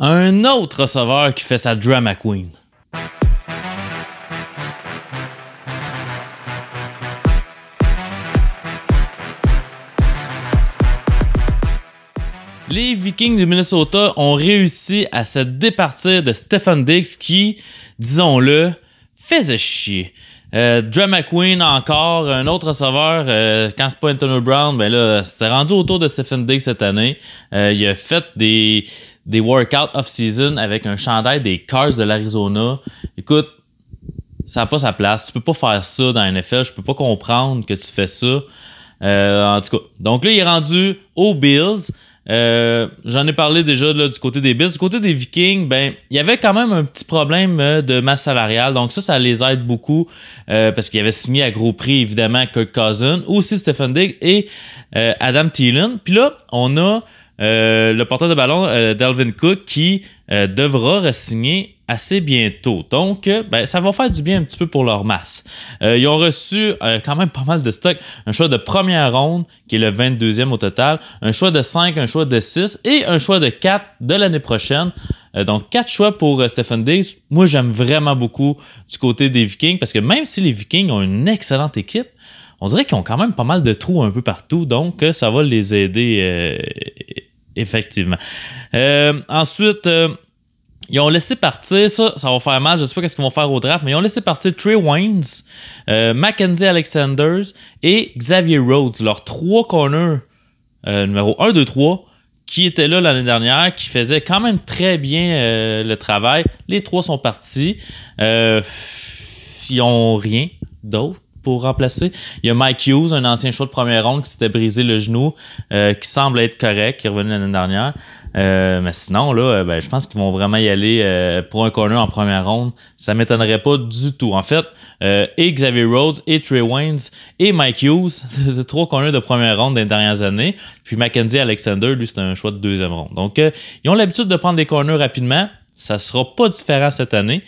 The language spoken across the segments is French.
Un autre receveur qui fait sa drama queen. Les Vikings du Minnesota ont réussi à se départir de Stefon Diggs qui, disons-le, faisait chier. Drama Queen encore, un autre receveur, quand c'est pas Antonio Brown, ben là, c'était rendu autour de Stefon Diggs cette année. Il a fait des workouts off-season avec un chandail des Cards de l'Arizona. Écoute, ça n'a pas sa place. Tu peux pas faire ça dans la NFL. Je peux pas comprendre que tu fais ça. En tout cas, donc là, il est rendu aux Bills. J'en ai parlé déjà là, du côté des Bills. Du côté des Vikings, ben, il y avait quand même un petit problème de masse salariale. Donc ça les aide beaucoup parce qu'il avait signé à gros prix, évidemment, Kirk Cousins, aussi Stefon Diggs et Adam Thielen. Puis là, on a le porteur de ballon, Dalvin Cook, qui devra re-signer assez bientôt. Donc, ben, ça va faire du bien un petit peu pour leur masse. Ils ont reçu quand même pas mal de stock. Un choix de première ronde, qui est le 22e au total. Un choix de 5, un choix de 6 et un choix de 4 de l'année prochaine. Donc, 4 choix pour Stefon Diggs. Moi, j'aime vraiment beaucoup du côté des Vikings parce que même si les Vikings ont une excellente équipe, on dirait qu'ils ont quand même pas mal de trous un peu partout. Donc, ça va les aider effectivement. Ensuite... ils ont laissé partir, ça va faire mal, je ne sais pas ce qu'ils vont faire au draft, mais ils ont laissé partir Trey Waynes, Mackenzie Alexander et Xavier Rhodes, leurs 3 corners numéro 1, 2, 3, qui étaient là l'année dernière, qui faisaient quand même très bien le travail. Les 3 sont partis. Ils n'ont rien d'autre pour remplacer. Il y a Mike Hughes, un ancien choix de première ronde qui s'était brisé le genou, qui semble être correct, qui est revenu l'année dernière. Mais sinon, là, ben, je pense qu'ils vont vraiment y aller pour un corner en première ronde. Ça ne m'étonnerait pas du tout. En fait, et Xavier Rhodes, et Trey Waynes, et Mike Hughes, c'est 3 corners de première ronde des dernières années. Puis Mackenzie Alexander, lui, c'est un choix de 2e ronde. Donc, ils ont l'habitude de prendre des corners rapidement. Ça ne sera pas différent cette année.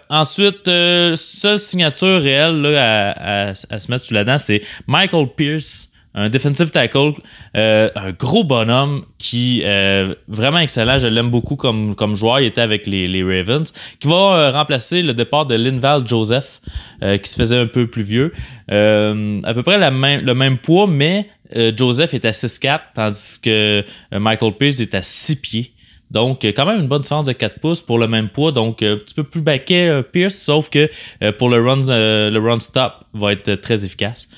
Ensuite, seule signature réelle là, à se mettre sous la dent, c'est Michael Pierce, un defensive tackle, un gros bonhomme qui est vraiment excellent. Je l'aime beaucoup comme joueur. Il était avec les Ravens, qui va remplacer le départ de Linval Joseph, qui se faisait un peu plus vieux. À peu près le même poids, mais Joseph est à 6'4", tandis que Michael Pierce est à 6 pieds. Donc, quand même une bonne différence de 4 pouces pour le même poids. Donc, un petit peu plus baquet Pierce, sauf que pour le run stop va être très efficace.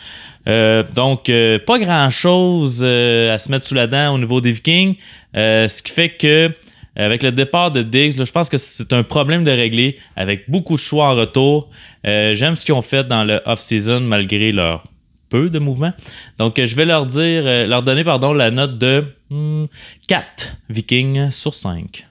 Donc, pas grand-chose à se mettre sous la dent au niveau des Vikings. Ce qui fait que, avec le départ de Diggs, là, je pense que c'est un problème de régler avec beaucoup de choix en retour. J'aime ce qu'ils ont fait dans le off-season malgré leur peu de mouvement. Donc, je vais leur donner la note de 4 Vikings sur 5.